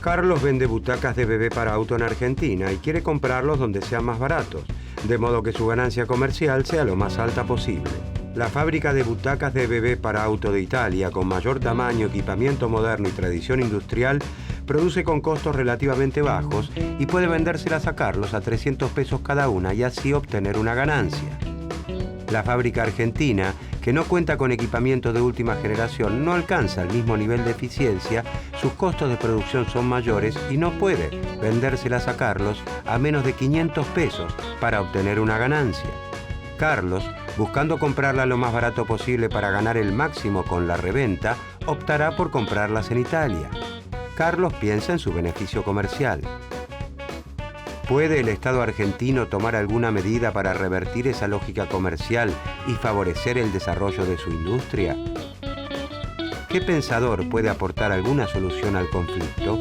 Carlos vende butacas de bebé para auto en Argentina y quiere comprarlos donde sean más baratos, de modo que su ganancia comercial sea lo más alta posible. La fábrica de butacas de bebé para auto de Italia, con mayor tamaño, equipamiento moderno y tradición industrial, produce con costos relativamente bajos y puede vendérselas a Carlos a 300 pesos cada una y así obtener una ganancia. La fábrica argentina, que no cuenta con equipamiento de última generación, no alcanza el mismo nivel de eficiencia, sus costos de producción son mayores y no puede vendérselas a Carlos a menos de 500 pesos para obtener una ganancia. Carlos, buscando comprarla lo más barato posible para ganar el máximo con la reventa, optará por comprarlas en Italia. Carlos piensa en su beneficio comercial. ¿Puede el Estado argentino tomar alguna medida para revertir esa lógica comercial y favorecer el desarrollo de su industria? ¿Qué pensador puede aportar alguna solución al conflicto?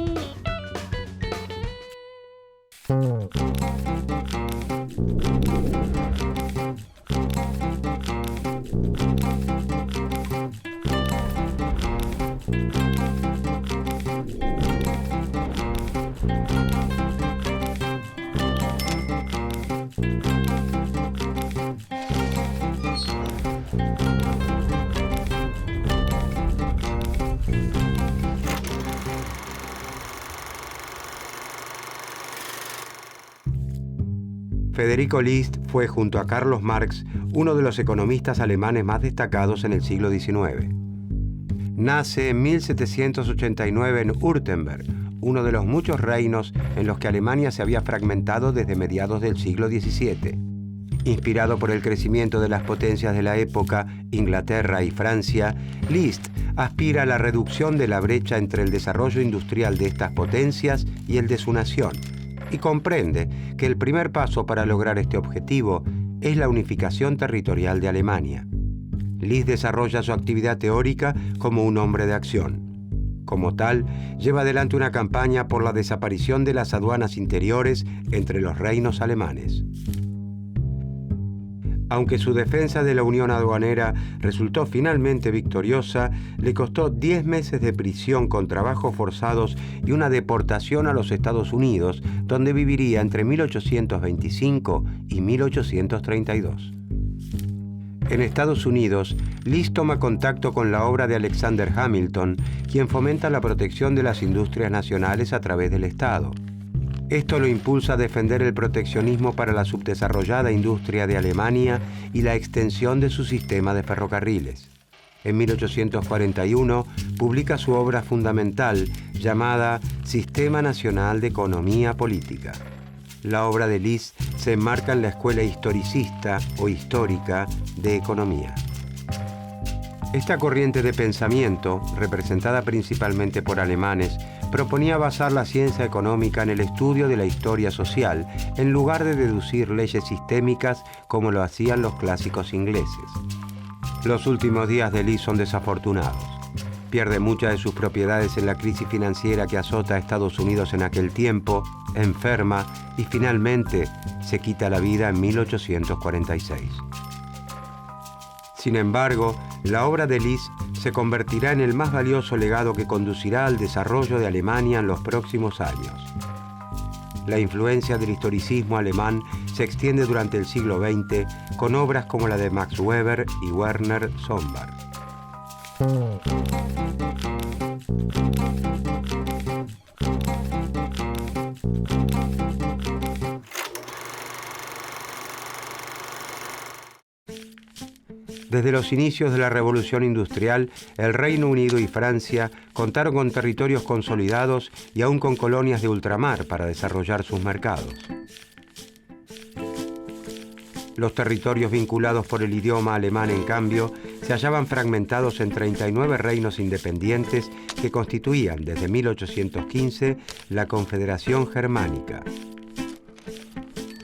Federico List fue, junto a Carlos Marx, uno de los economistas alemanes más destacados en el siglo XIX. Nace en 1789 en Württemberg, uno de los muchos reinos en los que Alemania se había fragmentado desde mediados del siglo XVII. Inspirado por el crecimiento de las potencias de la época, Inglaterra y Francia, List aspira a la reducción de la brecha entre el desarrollo industrial de estas potencias y el de su nación, y comprende que el primer paso para lograr este objetivo es la unificación territorial de Alemania. List desarrolla su actividad teórica como un hombre de acción. Como tal, lleva adelante una campaña por la desaparición de las aduanas interiores entre los reinos alemanes. Aunque su defensa de la unión aduanera resultó finalmente victoriosa, le costó 10 meses de prisión con trabajos forzados y una deportación a los Estados Unidos, donde viviría entre 1825 y 1832. En Estados Unidos, List toma contacto con la obra de Alexander Hamilton, quien fomenta la protección de las industrias nacionales a través del Estado. Esto lo impulsa a defender el proteccionismo para la subdesarrollada industria de Alemania y la extensión de su sistema de ferrocarriles. En 1841 publica su obra fundamental llamada Sistema Nacional de Economía Política. La obra de List se enmarca en la escuela historicista o histórica de economía. Esta corriente de pensamiento, representada principalmente por alemanes, proponía basar la ciencia económica en el estudio de la historia social, en lugar de deducir leyes sistémicas como lo hacían los clásicos ingleses. Los últimos días de List son desafortunados. Pierde muchas de sus propiedades en la crisis financiera que azota a Estados Unidos en aquel tiempo, enferma y finalmente se quita la vida en 1846. Sin embargo, la obra de List se convertirá en el más valioso legado que conducirá al desarrollo de Alemania en los próximos años. La influencia del historicismo alemán se extiende durante el siglo XX con obras como la de Max Weber y Werner Sombart. Desde los inicios de la Revolución Industrial, el Reino Unido y Francia contaron con territorios consolidados y aún con colonias de ultramar para desarrollar sus mercados. Los territorios vinculados por el idioma alemán, en cambio, se hallaban fragmentados en 39 reinos independientes que constituían, desde 1815, la Confederación Germánica.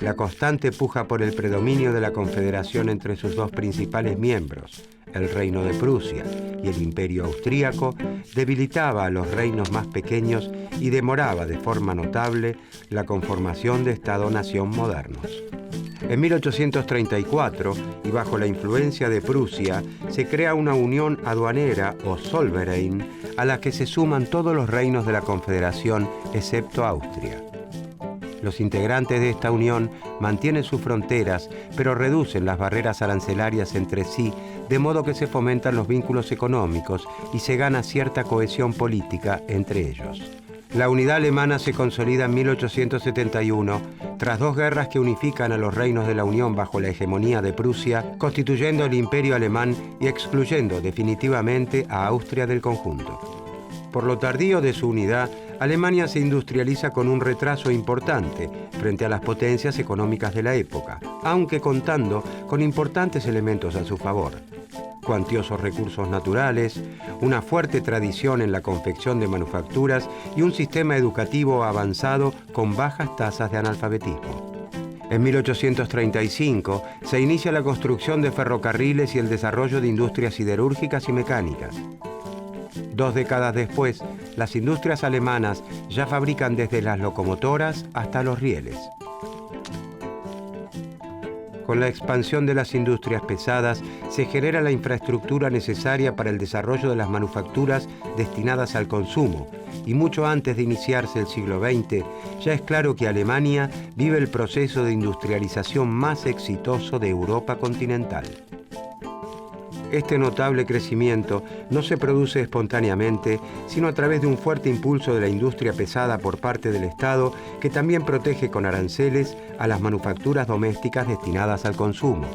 La constante puja por el predominio de la Confederación entre sus dos principales miembros, el Reino de Prusia y el Imperio Austríaco, debilitaba a los reinos más pequeños y demoraba de forma notable la conformación de Estado-nación modernos. En 1834, y bajo la influencia de Prusia, se crea una unión aduanera o Zollverein, a la que se suman todos los reinos de la Confederación, excepto Austria. Los integrantes de esta unión mantienen sus fronteras, pero reducen las barreras arancelarias entre sí, de modo que se fomentan los vínculos económicos y se gana cierta cohesión política entre ellos. La unidad alemana se consolida en 1871, tras 2 guerras que unifican a los reinos de la Unión bajo la hegemonía de Prusia, constituyendo el Imperio alemán y excluyendo definitivamente a Austria del conjunto. Por lo tardío de su unidad, Alemania se industrializa con un retraso importante frente a las potencias económicas de la época, aunque contando con importantes elementos a su favor: cuantiosos recursos naturales, una fuerte tradición en la confección de manufacturas y un sistema educativo avanzado con bajas tasas de analfabetismo. En 1835 se inicia la construcción de ferrocarriles y el desarrollo de industrias siderúrgicas y mecánicas. 2 décadas después, las industrias alemanas ya fabrican desde las locomotoras hasta los rieles. Con la expansión de las industrias pesadas, se genera la infraestructura necesaria para el desarrollo de las manufacturas destinadas al consumo, y mucho antes de iniciarse el siglo XX, ya es claro que Alemania vive el proceso de industrialización más exitoso de Europa continental. Este notable crecimiento no se produce espontáneamente, sino a través de un fuerte impulso de la industria pesada por parte del Estado, que también protege con aranceles a las manufacturas domésticas destinadas al consumo.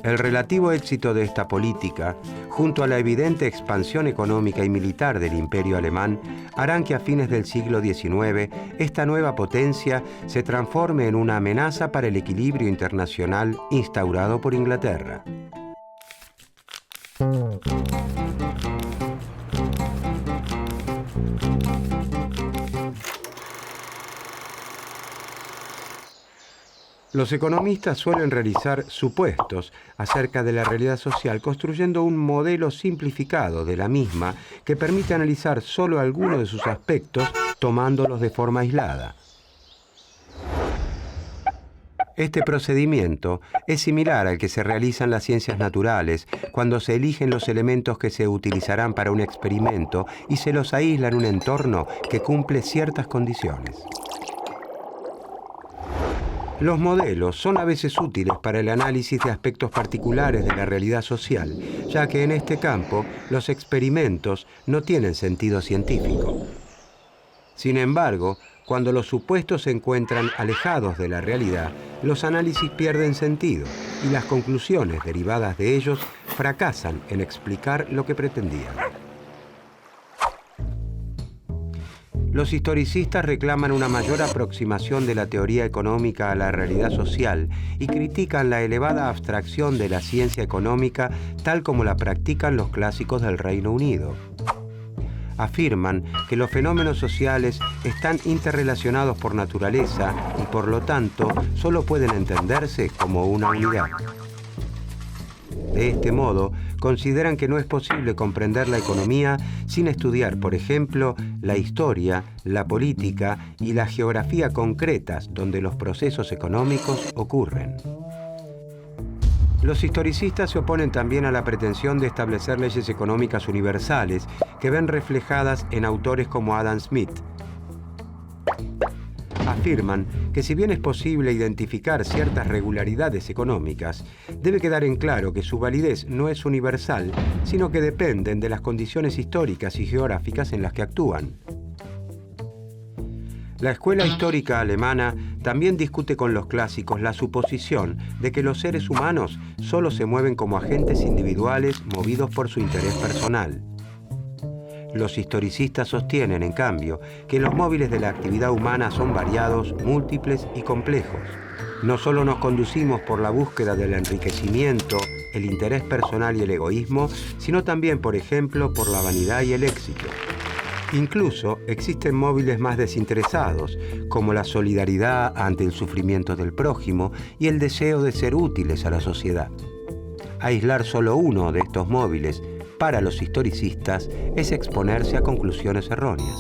El relativo éxito de esta política, junto a la evidente expansión económica y militar del Imperio alemán, harán que a fines del siglo XIX esta nueva potencia se transforme en una amenaza para el equilibrio internacional instaurado por Inglaterra. Los economistas suelen realizar supuestos acerca de la realidad social, construyendo un modelo simplificado de la misma que permite analizar solo algunos de sus aspectos, tomándolos de forma aislada. Este procedimiento es similar al que se realiza en las ciencias naturales, cuando se eligen los elementos que se utilizarán para un experimento y se los aísla en un entorno que cumple ciertas condiciones. Los modelos son a veces útiles para el análisis de aspectos particulares de la realidad social, ya que en este campo los experimentos no tienen sentido científico. Sin embargo, cuando los supuestos se encuentran alejados de la realidad, los análisis pierden sentido y las conclusiones derivadas de ellos fracasan en explicar lo que pretendían. Los historicistas reclaman una mayor aproximación de la teoría económica a la realidad social y critican la elevada abstracción de la ciencia económica tal como la practican los clásicos del Reino Unido. Afirman que los fenómenos sociales están interrelacionados por naturaleza y por lo tanto solo pueden entenderse como una unidad. De este modo, consideran que no es posible comprender la economía sin estudiar, por ejemplo, la historia, la política y la geografía concretas donde los procesos económicos ocurren. Los historicistas se oponen también a la pretensión de establecer leyes económicas universales que ven reflejadas en autores como Adam Smith. Afirman que si bien es posible identificar ciertas regularidades económicas, debe quedar en claro que su validez no es universal, sino que dependen de las condiciones históricas y geográficas en las que actúan. La escuela histórica alemana también discute con los clásicos la suposición de que los seres humanos solo se mueven como agentes individuales movidos por su interés personal. Los historicistas sostienen, en cambio, que los móviles de la actividad humana son variados, múltiples y complejos. No solo nos conducimos por la búsqueda del enriquecimiento, el interés personal y el egoísmo, sino también, por ejemplo, por la vanidad y el éxito. Incluso existen móviles más desinteresados, como la solidaridad ante el sufrimiento del prójimo y el deseo de ser útiles a la sociedad. Aislar solo uno de estos móviles para los historicistas es exponerse a conclusiones erróneas.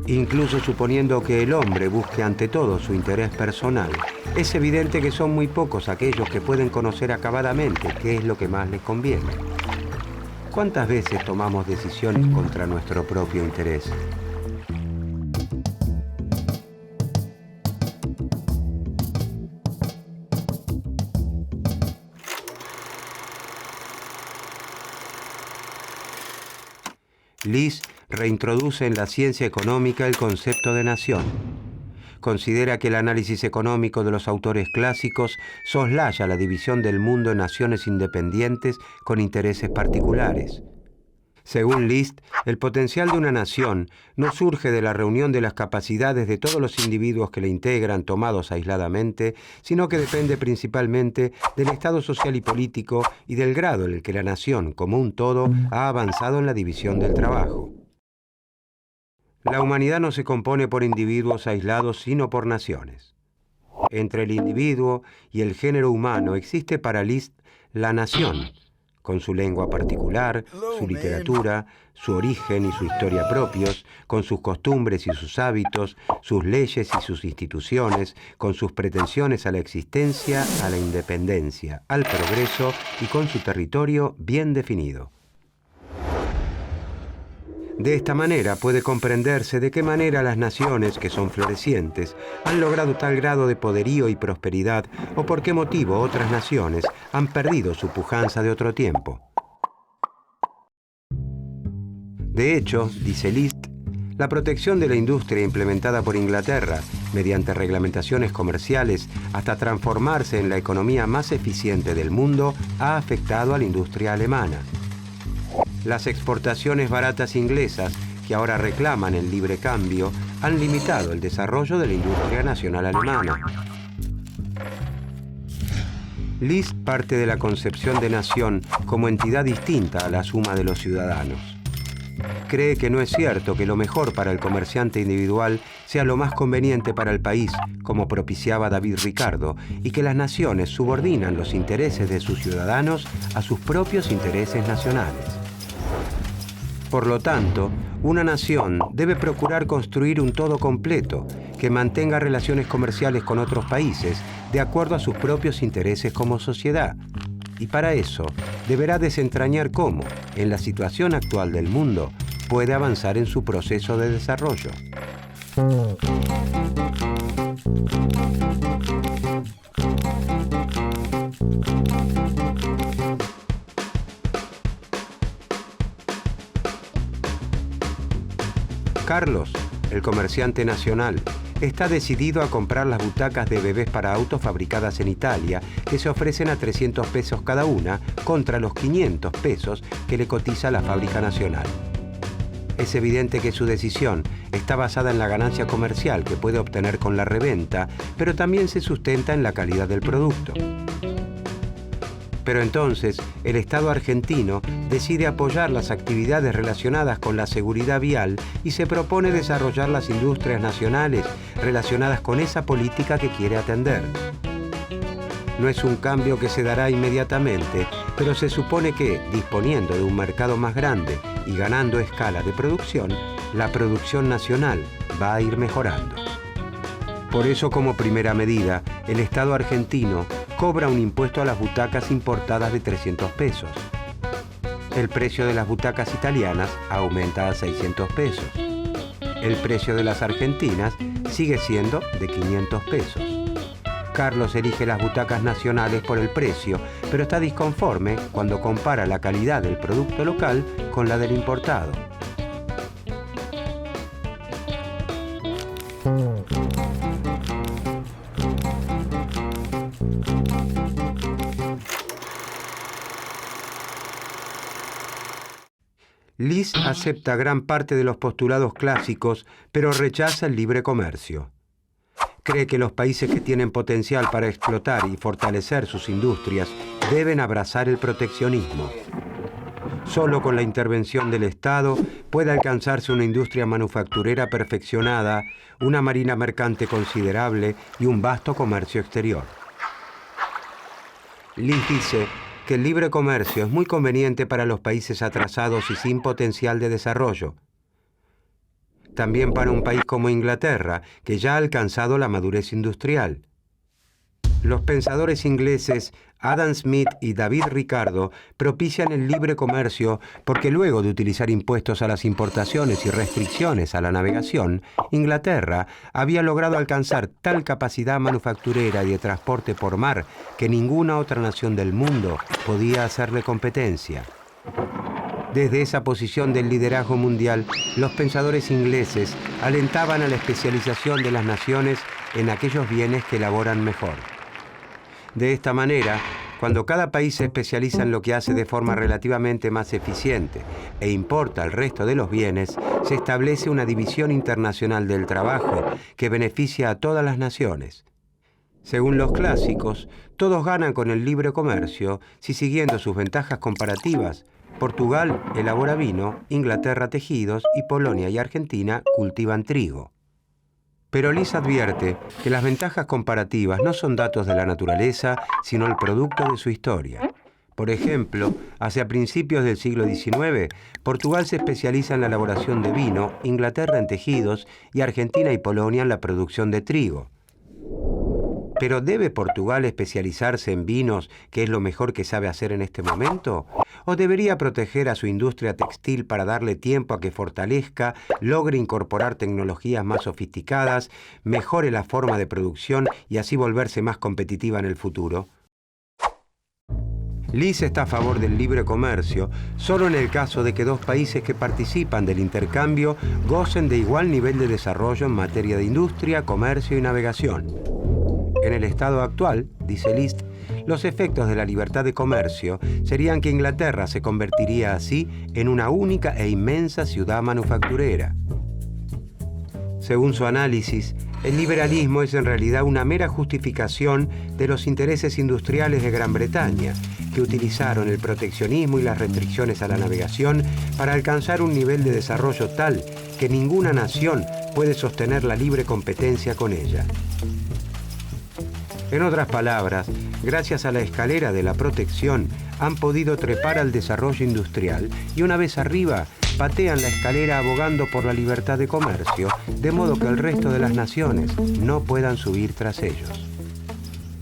Incluso suponiendo que el hombre busque ante todo su interés personal, es evidente que son muy pocos aquellos que pueden conocer acabadamente qué es lo que más les conviene. ¿Cuántas veces tomamos decisiones contra nuestro propio interés? List reintroduce en la ciencia económica el concepto de nación. Considera que el análisis económico de los autores clásicos soslaya la división del mundo en naciones independientes con intereses particulares. Según List, el potencial de una nación no surge de la reunión de las capacidades de todos los individuos que la integran tomados aisladamente, sino que depende principalmente del estado social y político y del grado en el que la nación, como un todo, ha avanzado en la división del trabajo. La humanidad no se compone por individuos aislados, sino por naciones. Entre el individuo y el género humano existe para List la nación, con su lengua particular, su literatura, su origen y su historia propios, con sus costumbres y sus hábitos, sus leyes y sus instituciones, con sus pretensiones a la existencia, a la independencia, al progreso y con su territorio bien definido. De esta manera puede comprenderse de qué manera las naciones que son florecientes han logrado tal grado de poderío y prosperidad o por qué motivo otras naciones han perdido su pujanza de otro tiempo. De hecho, dice List, la protección de la industria implementada por Inglaterra mediante reglamentaciones comerciales hasta transformarse en la economía más eficiente del mundo ha afectado a la industria alemana. Las exportaciones baratas inglesas, que ahora reclaman el libre cambio, han limitado el desarrollo de la industria nacional alemana. List parte de la concepción de nación como entidad distinta a la suma de los ciudadanos. Cree que no es cierto que lo mejor para el comerciante individual sea lo más conveniente para el país, como propiciaba David Ricardo, y que las naciones subordinan los intereses de sus ciudadanos a sus propios intereses nacionales. Por lo tanto, una nación debe procurar construir un todo completo que mantenga relaciones comerciales con otros países de acuerdo a sus propios intereses como sociedad. Y para eso, deberá desentrañar cómo, en la situación actual del mundo, puede avanzar en su proceso de desarrollo. Carlos, el comerciante nacional, está decidido a comprar las butacas de bebés para autos fabricadas en Italia, que se ofrecen a 300 pesos cada una, contra los 500 pesos que le cotiza la fábrica nacional. Es evidente que su decisión está basada en la ganancia comercial que puede obtener con la reventa, pero también se sustenta en la calidad del producto. Pero entonces, el Estado argentino decide apoyar las actividades relacionadas con la seguridad vial y se propone desarrollar las industrias nacionales relacionadas con esa política que quiere atender. No es un cambio que se dará inmediatamente, pero se supone que, disponiendo de un mercado más grande y ganando escala de producción, la producción nacional va a ir mejorando. Por eso, como primera medida, el Estado argentino cobra un impuesto a las butacas importadas de 300 pesos. El precio de las butacas italianas aumenta a 600 pesos. El precio de las argentinas sigue siendo de 500 pesos. Carlos elige las butacas nacionales por el precio, pero está disconforme cuando compara la calidad del producto local con la del importado. List acepta gran parte de los postulados clásicos, pero rechaza el libre comercio. Cree que los países que tienen potencial para explotar y fortalecer sus industrias deben abrazar el proteccionismo. Solo con la intervención del Estado puede alcanzarse una industria manufacturera perfeccionada, una marina mercante considerable y un vasto comercio exterior. List dice que el libre comercio es muy conveniente para los países atrasados y sin potencial de desarrollo. También para un país como Inglaterra, que ya ha alcanzado la madurez industrial. Los pensadores ingleses Adam Smith y David Ricardo propician el libre comercio porque luego de utilizar impuestos a las importaciones y restricciones a la navegación, Inglaterra había logrado alcanzar tal capacidad manufacturera y de transporte por mar que ninguna otra nación del mundo podía hacerle competencia. Desde esa posición del liderazgo mundial, los pensadores ingleses alentaban a la especialización de las naciones en aquellos bienes que elaboran mejor. De esta manera, cuando cada país se especializa en lo que hace de forma relativamente más eficiente e importa el resto de los bienes, se establece una división internacional del trabajo que beneficia a todas las naciones. Según los clásicos, todos ganan con el libre comercio si, siguiendo sus ventajas comparativas, Portugal elabora vino, Inglaterra tejidos y Polonia y Argentina cultivan trigo. Pero Liz advierte que las ventajas comparativas no son datos de la naturaleza, sino el producto de su historia. Por ejemplo, hacia principios del siglo XIX, Portugal se especializa en la elaboración de vino, Inglaterra en tejidos y Argentina y Polonia en la producción de trigo. ¿Pero debe Portugal especializarse en vinos, que es lo mejor que sabe hacer en este momento? ¿O debería proteger a su industria textil para darle tiempo a que fortalezca, logre incorporar tecnologías más sofisticadas, mejore la forma de producción y así volverse más competitiva en el futuro? Liz está a favor del libre comercio solo en el caso de que dos países que participan del intercambio gocen de igual nivel de desarrollo en materia de industria, comercio y navegación. En el estado actual, dice List, los efectos de la libertad de comercio serían que Inglaterra se convertiría así en una única e inmensa ciudad manufacturera. Según su análisis, el liberalismo es en realidad una mera justificación de los intereses industriales de Gran Bretaña, que utilizaron el proteccionismo y las restricciones a la navegación para alcanzar un nivel de desarrollo tal que ninguna nación puede sostener la libre competencia con ella. En otras palabras, gracias a la escalera de la protección, han podido trepar al desarrollo industrial y una vez arriba, patean la escalera abogando por la libertad de comercio, de modo que el resto de las naciones no puedan subir tras ellos.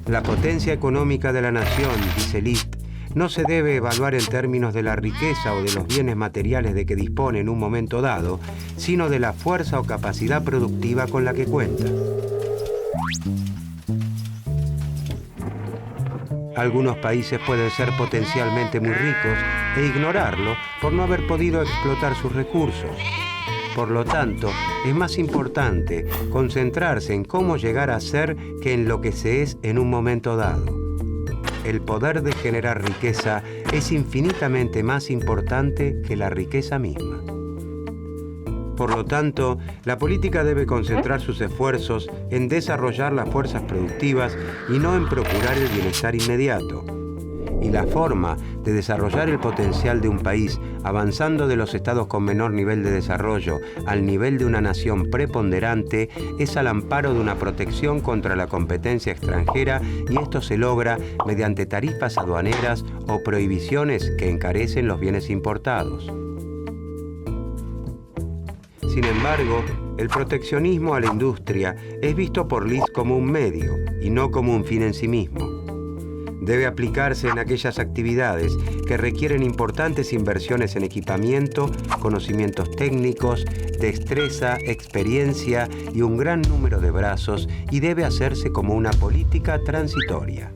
La potencia económica de la nación, dice List, no se debe evaluar en términos de la riqueza o de los bienes materiales de que dispone en un momento dado, sino de la fuerza o capacidad productiva con la que cuenta. Algunos países pueden ser potencialmente muy ricos e ignorarlo por no haber podido explotar sus recursos. Por lo tanto, es más importante concentrarse en cómo llegar a ser que en lo que se es en un momento dado. El poder de generar riqueza es infinitamente más importante que la riqueza misma. Por lo tanto, la política debe concentrar sus esfuerzos en desarrollar las fuerzas productivas y no en procurar el bienestar inmediato. Y la forma de desarrollar el potencial de un país avanzando de los estados con menor nivel de desarrollo al nivel de una nación preponderante es al amparo de una protección contra la competencia extranjera, y esto se logra mediante tarifas aduaneras o prohibiciones que encarecen los bienes importados. Sin embargo, el proteccionismo a la industria es visto por List como un medio y no como un fin en sí mismo. Debe aplicarse en aquellas actividades que requieren importantes inversiones en equipamiento, conocimientos técnicos, destreza, experiencia y un gran número de brazos, y debe hacerse como una política transitoria.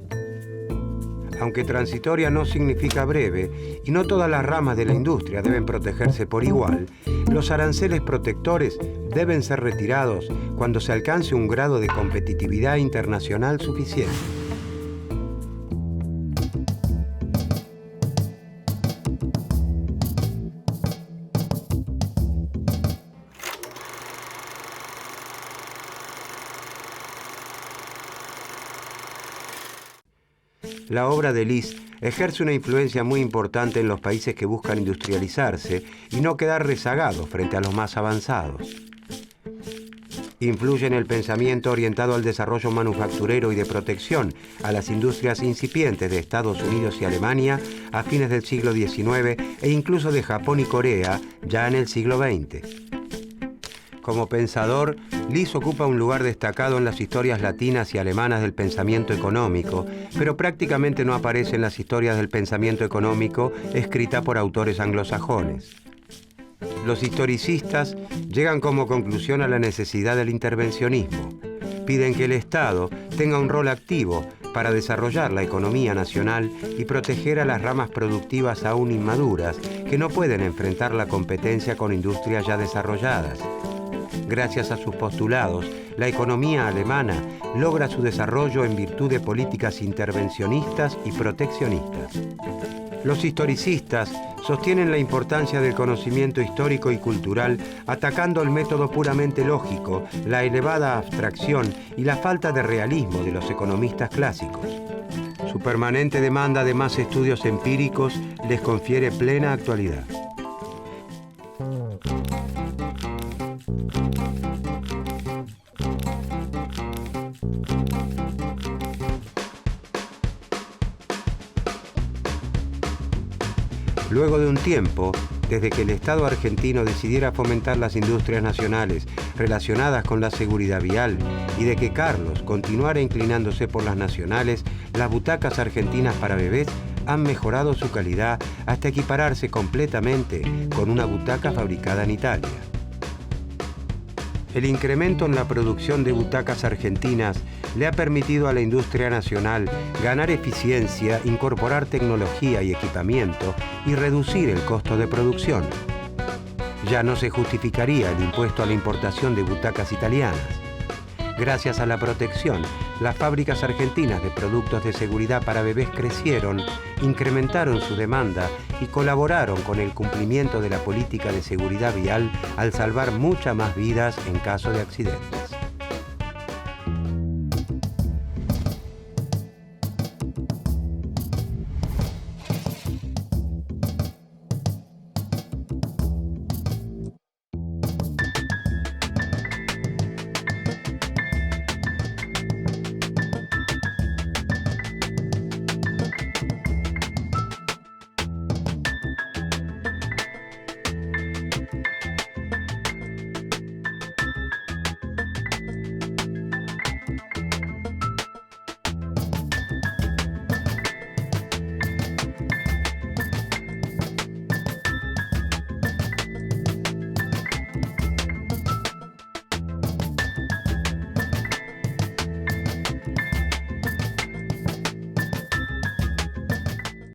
Aunque transitoria no significa breve, y no todas las ramas de la industria deben protegerse por igual, los aranceles protectores deben ser retirados cuando se alcance un grado de competitividad internacional suficiente. La obra de List ejerce una influencia muy importante en los países que buscan industrializarse y no quedar rezagados frente a los más avanzados. Influye en el pensamiento orientado al desarrollo manufacturero y de protección a las industrias incipientes de Estados Unidos y Alemania a fines del siglo XIX e incluso de Japón y Corea ya en el siglo XX. Como pensador, Lis ocupa un lugar destacado en las historias latinas y alemanas del pensamiento económico, pero prácticamente no aparece en las historias del pensamiento económico escritas por autores anglosajones. Los historicistas llegan como conclusión a la necesidad del intervencionismo. Piden que el Estado tenga un rol activo para desarrollar la economía nacional y proteger a las ramas productivas aún inmaduras que no pueden enfrentar la competencia con industrias ya desarrolladas. Gracias a sus postulados, la economía alemana logra su desarrollo en virtud de políticas intervencionistas y proteccionistas. Los historicistas sostienen la importancia del conocimiento histórico y cultural atacando el método puramente lógico, la elevada abstracción y la falta de realismo de los economistas clásicos. Su permanente demanda de más estudios empíricos les confiere plena actualidad. Luego de un tiempo, desde que el Estado argentino decidiera fomentar las industrias nacionales relacionadas con la seguridad vial y de que Carlos continuara inclinándose por las nacionales, las butacas argentinas para bebés han mejorado su calidad hasta equipararse completamente con una butaca fabricada en Italia. El incremento en la producción de butacas argentinas le ha permitido a la industria nacional ganar eficiencia, incorporar tecnología y equipamiento y reducir el costo de producción. Ya no se justificaría el impuesto a la importación de butacas italianas. Gracias a la protección, las fábricas argentinas de productos de seguridad para bebés crecieron, incrementaron su demanda y colaboraron con el cumplimiento de la política de seguridad vial al salvar muchas más vidas en caso de accidentes.